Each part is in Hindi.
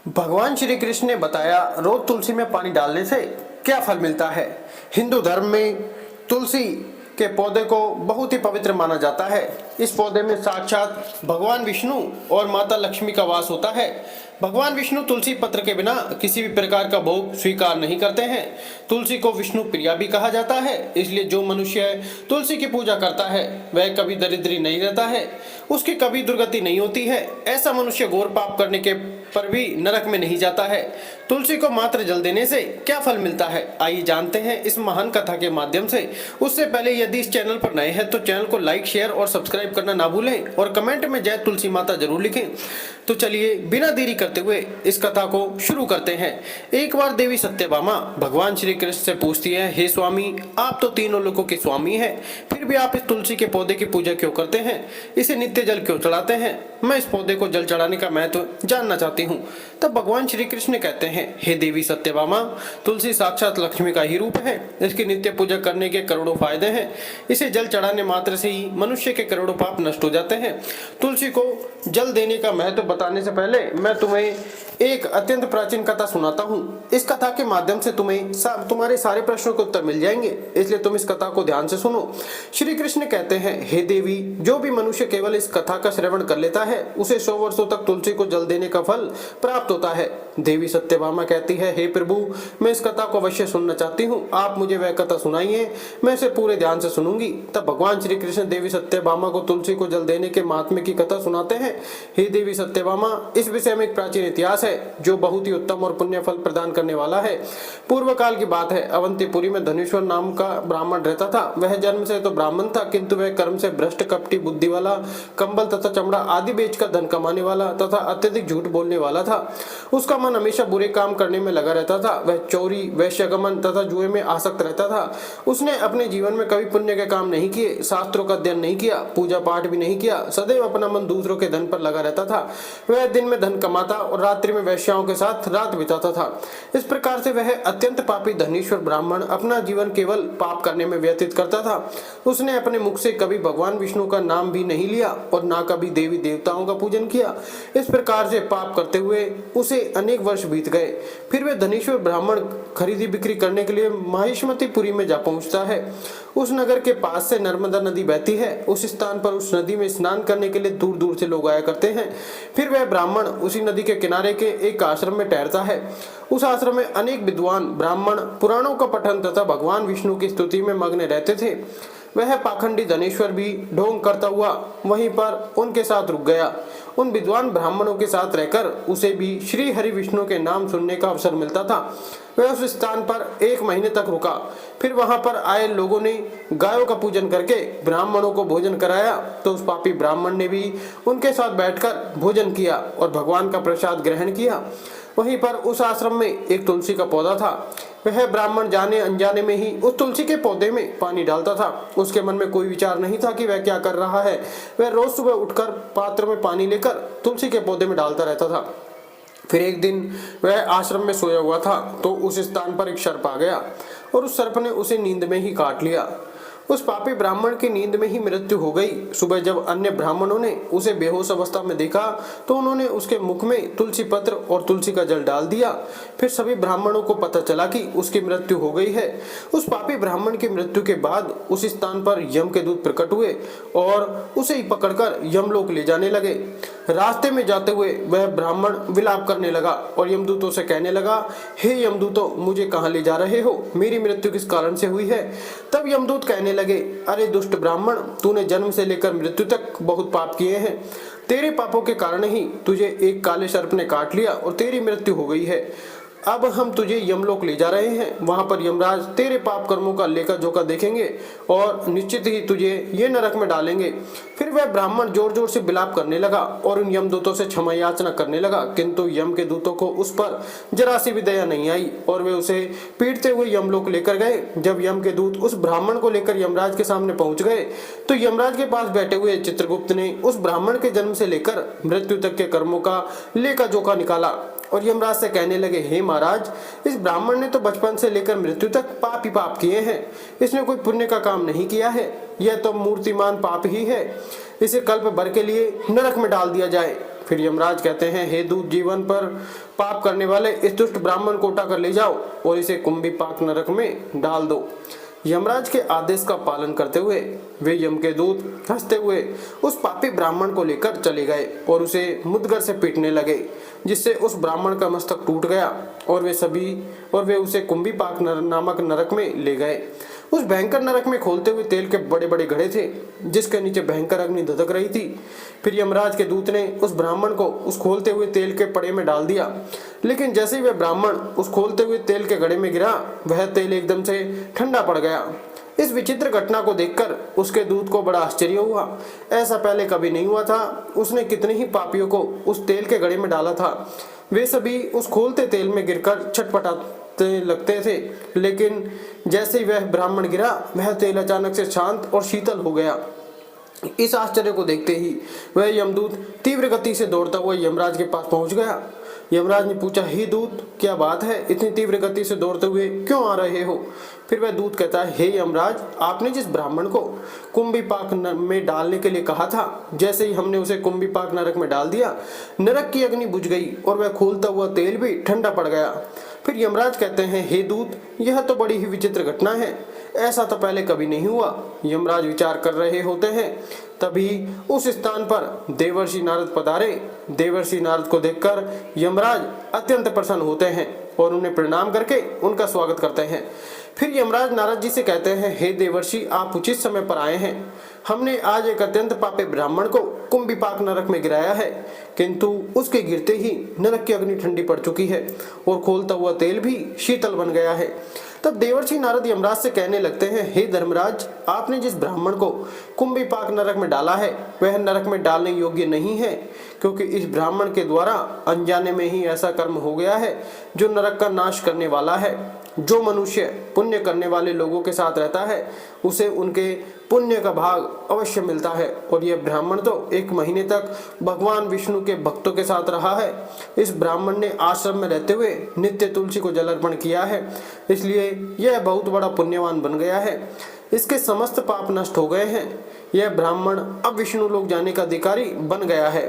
भगवान श्री कृष्ण ने बताया रोज तुलसी में पानी डालने से क्या फल मिलता है। हिंदू धर्म में तुलसी के पौधे को बहुत ही पवित्र माना जाता है। इस पौधे में साक्षात भगवान विष्णु और माता लक्ष्मी का वास होता है। भगवान विष्णु तुलसी पत्र के बिना किसी भी प्रकार का भोग स्वीकार नहीं करते हैं। तुलसी को विष्णु प्रिया भी कहा जाता है, इसलिए जो मनुष्य तुलसी की पूजा करता है वह कभी दरिद्री नहीं रहता है, उसकी कभी दुर्गति नहीं होती है। ऐसा मनुष्य घोर पाप करने के पर भी नरक में नहीं जाता है। तुलसी को मात्र जल देने से क्या फल मिलता है, आइए जानते हैं इस महान कथा के माध्यम से। उससे पहले यदि इस चैनल पर नए हैं तो चैनल को लाइक, शेयर और सब्सक्राइब करना ना भूलें और कमेंट में जय तुलसी माता जरूर लिखें। तो चलिए बिना देरी करते हुए इस कथा को शुरू करते हैं। एक बार देवी सत्यभामा भगवान श्री कृष्ण से पूछती है, हे स्वामी, आप तो तीनों लोगों के स्वामी हैं, फिर भी आप इस तुलसी के पौधे की पूजा क्यों करते हैं, इसे नित्य जल क्यों चढ़ाते हैं? मैं इस पौधे को जल चढ़ाने का महत्व जानना चाहती हूँ। तब भगवान श्री कृष्ण कहते हैं, हे देवी सत्यभामा, तुलसी साक्षात लक्ष्मी का ही रूप है। इसकी नित्य पूजा करने के करोड़ों फायदे हैं। इसे जल चढ़ाने मात्र से ही मनुष्य के करोड़ों पाप नष्ट हो जाते हैं। तुलसी को जल देने का महत्व बताने से पहले मैं तुम्हें एक अत्यंत प्राचीन कथा सुनाता हूँ। इस कथा के माध्यम से तुम्हारे सारे प्रश्नों के उत्तर मिल जाएंगे, इसलिए तुम इस कथा को ध्यान से सुनो। श्री कृष्ण कहते हैं, हे देवी, जो भी मनुष्य केवल इस कथा का श्रवण कर लेता है उसे 100 वर्षों तक तुलसी को जल देने का फल प्राप्त होता है। देवी सत्यभामा कहती है, हे प्रभु, मैं इस कथा को अवश्य सुनना चाहती हूँ, आप मुझे वह कथा सुनाइए, मैं इसे पूरे ध्यान से सुनूंगी। तब भगवान श्री कृष्ण देवी सत्यभामा को तुलसी को जल देने के महात्म्य की कथा सुनाते हैं। हे देवी सत्यभामा, इस विषय में एक प्राचीन इतिहास है जो बहुत ही उत्तम और पुण्य फल प्रदान करने वाला है। पूर्व काल की बात है। अवंतीपुरी में धनेश्वर नाम का ब्राह्मण रहता था। वह जन्म से तो ब्राह्मण था, किंतु वह कर्म से भ्रष्ट, कपटी बुद्धि वाला, कंबल तथा चमड़ा आदि बेचकर धन कमाने वाला तथा अत्यधिक झूठ बोलने वाला था। उसका मन हमेशा बुरे काम करने में लगा रहता था। वह चोरी, वैश्यगमन तथा जुए में आसक्त रहता था। उसने अपने जीवन में कभी पुण्य के काम नहीं किए, शास्त्रों का अध्ययन नहीं किया, पूजा पाठ भी नहीं किया। सदैव अपना मन दूसरों के धन पर लगा रहता था। वह दिन में धन कमाता और रात्रि में वैश्याओं के साथ रात बिताता था। इस प्रकार से वह अत्यंत पापी धनीश्वर ब्राह्मण अपना जीवन केवल पाप करने में व्यतीत करता था। उसने अपने मुख से कभी भगवान विष्णु का नाम भी नहीं लिया और ना कभी देवी देवताओं का पूजन किया। इस प्रकार से पाप करते हुए उसे अनेक वर्ष बीत गए। फिर वह धनीश्वर ब्राह्मण खरीदी बिक्री करने के लिए माहिष्मतीपुरी में जा पहुंचता है। उस नगर के पास से नर्मदा नदी बहती है। उस स्थान पर उस नदी में स्नान करने के लिए दूर दूर से लोग आया करते हैं। फिर वह ब्राह्मण उसी नदी के किनारे के एक आश्रम में ठहरता है। उस आश्रम में अनेक विद्वान ब्राह्मण पुराणों का पठन तथा भगवान विष्णु की स्तुति में मग्न रहते थे। वह पाखंडी धनेश्वर भी ढोंग करता हुआ वहीं पर उनके साथ रुक गया। उन विद्वान ब्राह्मणों के साथ रहकर उसे भी श्री हरि विष्णु के नाम सुनने का अवसर मिलता था। वह उस स्थान पर 1 महीने तक रुका। फिर वहां पर आए लोगों ने गायों का पूजन करके ब्राह्मणों को भोजन कराया, तो उस पापी ब्राह्मण ने भी उनके साथ बैठकर भोजन किया और भगवान का प्रसाद ग्रहण किया। वहीं पर उस आश्रम में एक तुलसी का पौधा था। वह ब्राह्मण जाने अनजाने में ही उस तुलसी के पौधे में पानी डालता था। उसके मन में कोई विचार नहीं था कि वह क्या कर रहा है। वह रोज सुबह उठकर पात्र में पानी लेकर तुलसी के पौधे में डालता रहता था। फिर एक दिन वह आश्रम में सोया हुआ था तो उस स्थान पर एक सर्प आ गया और उस सर्प ने उसे नींद में ही काट लिया। उस पापी ब्राह्मण की नींद में ही मृत्यु हो गई। सुबह जब अन्य ब्राह्मणों ने उसे बेहोश अवस्था में देखा तो उन्होंने उसके मुख में तुलसी पत्र और तुलसी का जल डाल दिया। फिर सभी ब्राह्मणों को पता चला कि उसकी मृत्यु हो गई है। उस पापी ब्राह्मण की मृत्यु के बाद उस स्थान पर यम के दूत प्रकट हुए और उसे ही पकड़कर यमलोक ले जाने लगे। रास्ते में जाते हुए वह ब्राह्मण विलाप करने लगा और यमदूतों से कहने लगा, हे यमदूतों, मुझे कहाँ ले जा रहे हो? मेरी मृत्यु किस कारण से हुई है? तब यमदूत कहने लगे, अरे दुष्ट ब्राह्मण, तूने जन्म से लेकर मृत्यु तक बहुत पाप किए हैं। तेरे पापों के कारण ही तुझे एक काले सर्प ने काट लिया और तेरी मृत्यु हो गई है। अब हम तुझे यमलोक ले जा रहे हैं। वहां पर यमराज तेरे पाप कर्मों का लेखा जोखा देखेंगे और निश्चित ही तुझे ये नरक में डालेंगे। फिर वह ब्राह्मण जोर जोर से विलाप करने लगा और उन यमदूतों से क्षमा याचना करने लगा, किंतु यम के दूतों को उस पर जरा सी भी दया नहीं आई और वे उसे पीटते हुए यमलोक लेकर गए। जब यम के दूत उस ब्राह्मण को लेकर यमराज के सामने पहुंच गए तो यमराज के पास बैठे हुए चित्रगुप्त ने उस ब्राह्मण के जन्म से लेकर मृत्यु तक के कर्मों का लेखा जोखा निकाला और यमराज से कहने लगे, हे महाराज, इस ब्राह्मण ने तो बचपन से लेकर मृत्यु तक पाप ही पाप किए हैं। इसने कोई पुण्य का काम नहीं किया है। यह तो मूर्तिमान पाप ही है। इसे कल्प भर के लिए नरक में डाल दिया जाए। फिर यमराज कहते हैं, हे दूत, जीवन पर पाप करने वाले इस दुष्ट ब्राह्मण को उठाकर ले जाओ और इसे कुंभीपाक नरक में डाल दो। यमराज के आदेश का पालन करते हुए वे यम के दूत हंसते हुए उस पापी ब्राह्मण को लेकर चले गए और उसे मुद्गर से पीटने लगे, जिससे उस ब्राह्मण का मस्तक टूट गया और वे उसे कुंभीपाक नामक नरक में ले गए। उस भयंकर नरक में खोलते हुए तेल के बड़े बड़े घड़े थे, जिसके नीचे भयंकर अग्नि धधक रही थी। फिर यमराज के दूत ने उस ब्राह्मण को उस खोलते हुए तेल के पड़े में डाल दिया, लेकिन जैसे ही वह ब्राह्मण उस खोलते हुए तेल के घड़े में गिरा, वह तेल एकदम से ठंडा पड़ गया। इस विचित्र घटना को देखकर उसके दूत को बड़ा आश्चर्य हुआ। ऐसा पहले कभी नहीं हुआ था। उसने कितने ही पापियों को उस तेल के घड़े में डाला था, वे सभी उस खोलते तेल में गिरकर छटपटाते लगते थे, लेकिन जैसे ही वह ब्राह्मण गिरा, वह तेल अचानक से शांत और शीतल हो गया। इस आश्चर्य को देखते ही वह यमदूत तीव्र गति से दौड़ता हुआ यमराज के पास पहुंच गया। यमराज ने पूछा, हे दूत, क्या बात है, इतनी तीव्र गति से दौड़ते हुए क्यों आ रहे हो? फिर वह दूत कहता है, हे यमराज, आपने जिस ब्राह्मण को कुंभीपाक में डालने के लिए कहा था, जैसे ही हमने उसे कुंभीपाक नरक में डाल दिया, नरक की अग्नि बुझ गई और वह खोलता हुआ तेल भी ठंडा पड़ गया। फिर यमराज कहते हैं, हे दूत, यह तो बड़ी ही विचित्र घटना है, ऐसा तो पहले कभी नहीं हुआ। यमराज विचार कर रहे होते हैं, तभी उस स्थान पर देवर्षि नारद पधारे। देवर्षि नारद को देखकर यमराज अत्यंत प्रसन्न होते हैं और उन्हें प्रणाम करके उनका स्वागत करते हैं। फिर यमराज नारद जी से कहते हैं, हे देवर्षि, आप उचित समय पर आए हैं। हमने आज एक अत्यंत पापी ब्राह्मण को कुंभीपाक नरक में गिराया है, किंतु उसके गिरते ही नरक की अग्नि ठंडी पड़ चुकी है और खोलता हुआ तेल भी शीतल बन गया है। तब देवर्षि नारद यमराज से कहने लगते हैं, हे धर्मराज, आपने जिस ब्राह्मण को कुंभीपाक नरक में डाला है, वह नरक में डालने योग्य नहीं है, क्योंकि इस ब्राह्मण के द्वारा अनजाने में ही ऐसा कर्म हो गया है जो नरक का नाश करने वाला है। जो मनुष्य पुण्य करने वाले लोगों के साथ रहता है, उसे उनके पुण्य का भाग अवश्य मिलता है, और यह ब्राह्मण तो 1 महीने तक भगवान विष्णु के भक्तों के साथ रहा है। इस ब्राह्मण ने आश्रम में रहते हुए नित्य तुलसी को जल अर्पण किया है, इसलिए यह बहुत बड़ा पुण्यवान बन गया है। इसके समस्त पाप नष्ट हो गए हैं। यह ब्राह्मण अब विष्णु लोक जाने का अधिकारी बन गया है।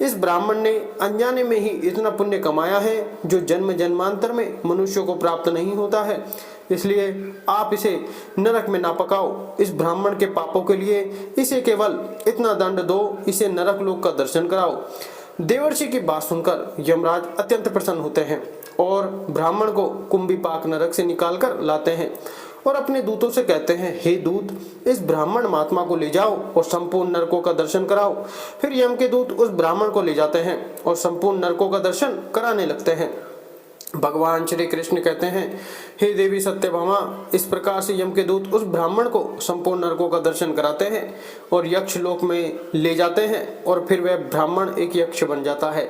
इस ब्राह्मण ने अनजाने में ही इतना पुण्य कमाया है जो जन्म जन्मांतर में मनुष्यों को प्राप्त नहीं होता है, इसलिए आप इसे नरक में ना पकाओ। इस ब्राह्मण के पापों के लिए इसे केवल इतना दंड दो, इसे नरक लोक का दर्शन कराओ। देवर्षि की बात सुनकर यमराज अत्यंत प्रसन्न होते हैं और ब्राह्मण को कुंभीपाक नरक से निकालकर लाते हैं और अपने दूतों से कहते हैं, हे दूत, इस ब्राह्मण महात्मा को ले जाओ और संपूर्ण नरकों का दर्शन कराओ। फिर यम के दूत उस ब्राह्मण को ले जाते हैं और संपूर्ण नरकों का दर्शन कराने लगते हैं। भगवान श्री कृष्ण कहते हैं, हे देवी सत्यभामा, इस प्रकार से यम के दूत उस ब्राह्मण को संपूर्ण नरकों का दर्शन कराते हैं और यक्ष लोक में ले जाते हैं और फिर वह ब्राह्मण एक यक्ष बन जाता है।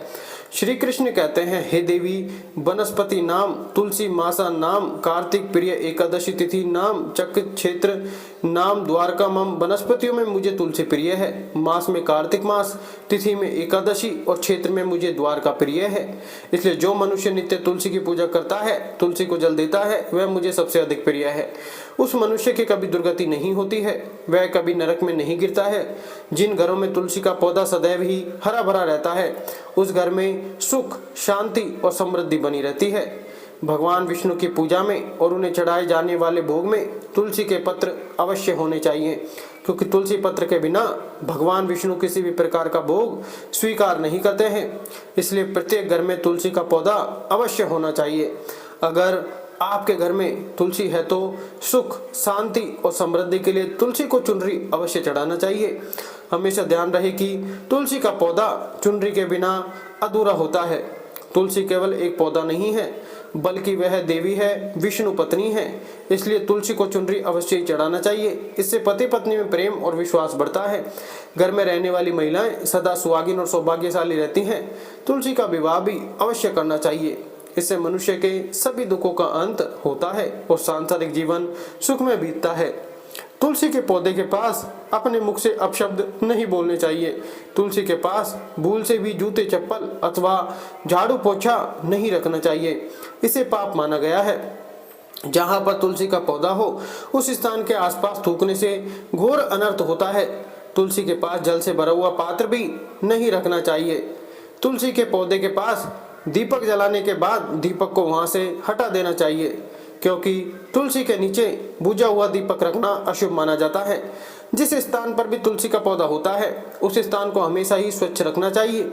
श्री कृष्ण कहते हैं, हे देवी, वनस्पति नाम, तुलसी मासा नाम, कार्तिक प्रिय एकादशी तिथि नाम, चक्र क्षेत्र नाम, द्वारका मम, वनस्पतियों में मुझे तुलसी प्रिय है, मास में कार्तिक मास, तिथि में एकादशी और क्षेत्र में मुझे द्वारका प्रिय है। इसलिए जो मनुष्य नित्य तुलसी की पूजा करता है, तुलसी को जल देता है, वह मुझे सबसे अधिक प्रिय है। उस मनुष्य की कभी दुर्गति नहीं होती है, वह कभी नरक में नहीं गिरता है। जिन घरों में तुलसी का पौधा सदैव ही हरा भरा रहता है, उस घर में सुख, शांति और समृद्धि बनी रहती है। भगवान विष्णु की पूजा में और उन्हें चढ़ाए जाने वाले भोग में तुलसी के पत्र अवश्य होने चाहिए, क्योंकि तुलसी पत्र के बिना भगवान विष्णु किसी भी प्रकार का भोग स्वीकार नहीं करते हैं। इसलिए प्रत्येक घर में तुलसी का पौधा अवश्य होना चाहिए। अगर आपके घर में तुलसी है तो सुख, शांति और समृद्धि के लिए तुलसी को चुनरी अवश्य चढ़ाना चाहिए। हमेशा ध्यान रहे कि तुलसी का पौधा चुनरी के बिना अधूरा होता है। तुलसी केवल एक पौधा नहीं है, बल्कि वह देवी है, विष्णु पत्नी है, इसलिए तुलसी को चुनरी अवश्य ही चढ़ाना चाहिए। इससे पति पत्नी में प्रेम और विश्वास बढ़ता है। घर में रहने वाली महिलाएं सदा सुहागिन और सौभाग्यशाली रहती हैं। तुलसी का विवाह भी अवश्य करना चाहिए। इससे मनुष्य के सभी दुखों का अंत होता है और सांसारिक जीवन सुख में बीतता है। तुलसी के पौधे के पास अपने मुख से अपशब्द नहीं बोलने चाहिए। तुलसी के पास भूल से भी जूते, चप्पल अथवा झाड़ू पोछा नहीं रखना चाहिए। इसे पाप माना गया है। जहाँ पर तुलसी का पौधा हो, उस स्थान के आसपास थूकने से घोर अनर्थ होता है। तुलसी के पास जल से भरा हुआ पात्र भी नहीं रखना चाहिए। तुलसी के पौधे के पास दीपक जलाने के बाद दीपक को वहां से हटा देना चाहिए, क्योंकि तुलसी के नीचे बुझा हुआ दीपक रखना अशुभ माना जाता है। जिस स्थान पर भी तुलसी का पौधा होता है उस स्थान को हमेशा ही स्वच्छ रखना चाहिए।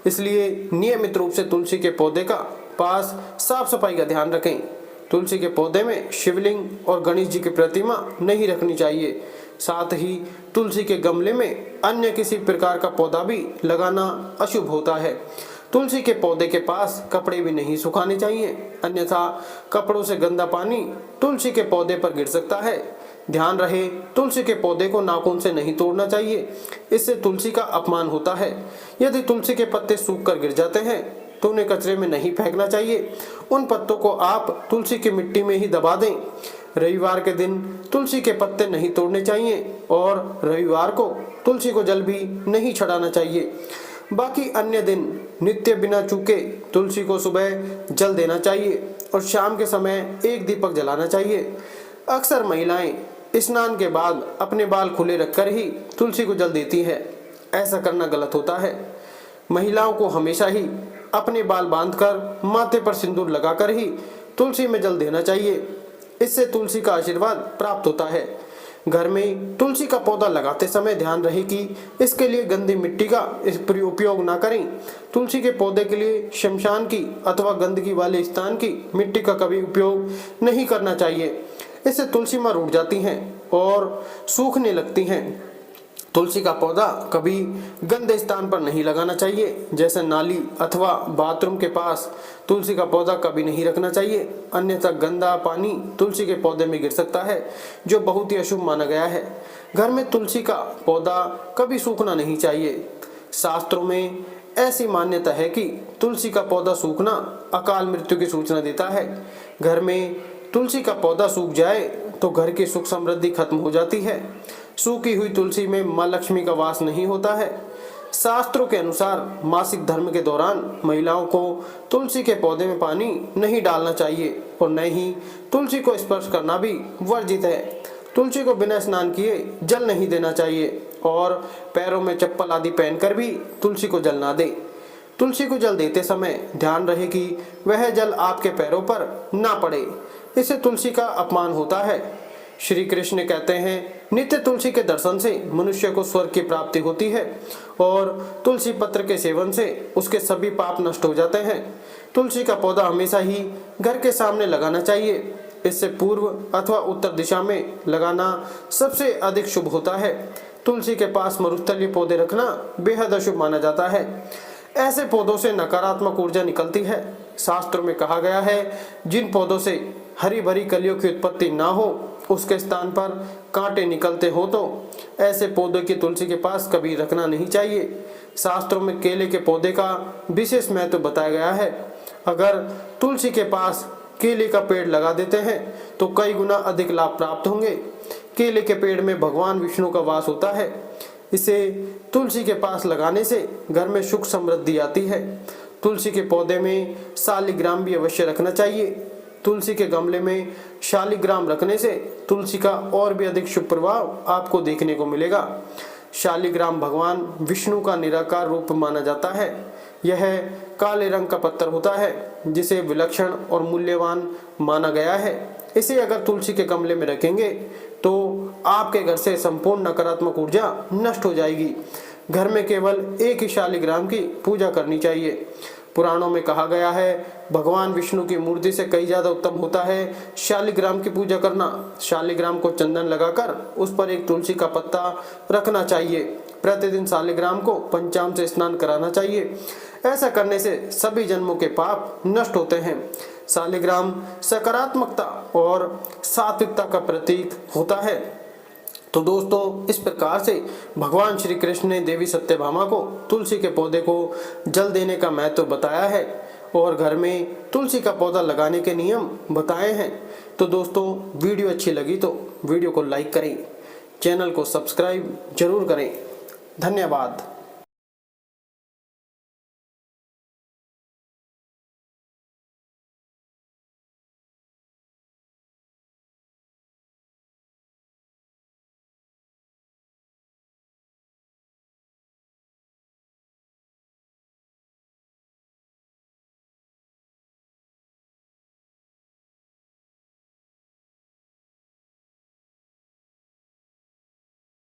इसलिए नियमित रूप से तुलसी के पौधे का पास साफ सफाई का ध्यान रखें। तुलसी के पौधे में शिवलिंग और गणेश जी की प्रतिमा नहीं रखनी चाहिए। साथ ही तुलसी के गमले में अन्य किसी प्रकार का पौधा भी लगाना अशुभ होता है। तुलसी के पौधे के पास कपड़े भी नहीं सुखाने चाहिए, अन्यथा कपड़ों से गंदा पानी तुलसी के पौधे पर गिर सकता है। ध्यान रहे, तुलसी के पौधे को नाखून से नहीं तोड़ना चाहिए, इससे तुलसी का अपमान होता है। यदि तुलसी के पत्ते सूख कर गिर जाते हैं तो उन्हें कचरे में नहीं फेंकना चाहिए, उन पत्तों को आप तुलसी की मिट्टी में ही दबा दें। रविवार के दिन तुलसी के पत्ते नहीं तोड़ने चाहिए और रविवार को तुलसी को जल भी नहीं चढ़ाना चाहिए। बाकी अन्य दिन नित्य बिना चूके तुलसी को सुबह जल देना चाहिए और शाम के समय एक दीपक जलाना चाहिए। अक्सर महिलाएं स्नान के बाद अपने बाल खुले रखकर ही तुलसी को जल देती है, ऐसा करना गलत होता है। महिलाओं को हमेशा ही अपने बाल बांधकर माथे पर सिंदूर लगाकर ही तुलसी में जल देना चाहिए, इससे तुलसी का आशीर्वाद प्राप्त होता है। घर में तुलसी का पौधा लगाते समय ध्यान रहे कि इसके लिए गंदी मिट्टी का उपयोग ना करें। तुलसी के पौधे के लिए शमशान की अथवा गंदगी वाले स्थान की मिट्टी का कभी उपयोग नहीं करना चाहिए, इससे तुलसी माँ रूठ जाती हैं और सूखने लगती हैं। तुलसी का पौधा कभी गंदे स्थान पर नहीं लगाना चाहिए, जैसे नाली अथवा बाथरूम के पास तुलसी का पौधा कभी नहीं रखना चाहिए, अन्यथा गंदा पानी तुलसी के पौधे में गिर सकता है, जो बहुत ही अशुभ माना गया है। घर में तुलसी का पौधा कभी सूखना नहीं चाहिए। शास्त्रों में ऐसी मान्यता है कि तुलसी का पौधा सूखना अकाल मृत्यु की सूचना देता है। घर में तुलसी का पौधा सूख जाए तो घर की सुख समृद्धि खत्म हो जाती है। सूखी हुई तुलसी में माँ लक्ष्मी का वास नहीं होता है। शास्त्रों के अनुसार मासिक धर्म के दौरान महिलाओं को तुलसी के पौधे में पानी नहीं डालना चाहिए और न ही तुलसी को स्पर्श करना भी वर्जित है। तुलसी को बिना स्नान किए जल नहीं देना चाहिए और पैरों में चप्पल आदि पहनकर भी तुलसी को जल ना दे। तुलसी को जल देते समय ध्यान रहे कि वह जल आपके पैरों पर ना पड़े, इससे तुलसी का अपमान होता है। श्री कृष्ण कहते हैं, नित्य तुलसी के दर्शन से मनुष्य को स्वर्ग की प्राप्ति होती है और तुलसी पत्र के सेवन से उसके सभी पाप नष्ट हो जाते हैं। तुलसी का पौधा हमेशा ही घर के सामने लगाना चाहिए, इससे पूर्व अथवा उत्तर दिशा में लगाना सबसे अधिक शुभ होता है। तुलसी के पास मरुस्थलीय पौधे रखना बेहद अशुभ माना जाता है। ऐसे पौधों से नकारात्मक ऊर्जा निकलती है। शास्त्रों में कहा गया है, जिन पौधों से हरी भरी कलियों की उत्पत्ति ना हो उसके स्थान पर कांटे निकलते हो तो ऐसे पौधे की तुलसी के पास कभी रखना नहीं चाहिए। शास्त्रों में केले के पौधे का विशेष महत्व बताया गया है। अगर तुलसी के पास केले का पेड़ लगा देते हैं तो कई गुना अधिक लाभ प्राप्त होंगे। केले के पेड़ में भगवान विष्णु का वास होता है, इसे तुलसी के पास लगाने से घर में सुख समृद्धि आती है। तुलसी के पौधे में शालिग्राम भी अवश्य रखना चाहिए। तुलसी के गमले में शालिग्राम रखने से तुलसी का और भी अधिक शुभ प्रभाव आपको देखने को मिलेगा। शालिग्राम भगवान विष्णु का निराकार रूप माना जाता है। यह काले रंग का पत्थर होता है जिसे विलक्षण और मूल्यवान माना गया है। इसे अगर तुलसी के गमले में रखेंगे तो आपके घर से संपूर्ण नकारात्मक ऊर्जा नष्ट हो जाएगी। घर में केवल एक ही शालिग्राम की पूजा करनी चाहिए। पुराणों में कहा गया है, भगवान विष्णु की मूर्ति से कई ज्यादा उत्तम होता है शालिग्राम की पूजा करना। शालिग्राम को चंदन लगाकर उस पर एक तुलसी का पत्ता रखना चाहिए। प्रतिदिन शालिग्राम को पंचामृत से स्नान कराना चाहिए। ऐसा करने से सभी जन्मों के पाप नष्ट होते हैं। शालिग्राम सकारात्मकता और सात्विकता का प्रतीक होता है। तो दोस्तों, इस प्रकार से भगवान श्री कृष्ण ने देवी सत्यभामा को तुलसी के पौधे को जल देने का महत्व बताया है और घर में तुलसी का पौधा लगाने के नियम बताए हैं। तो दोस्तों, वीडियो अच्छी लगी तो वीडियो को लाइक करें, चैनल को सब्सक्राइब जरूर करें। धन्यवाद।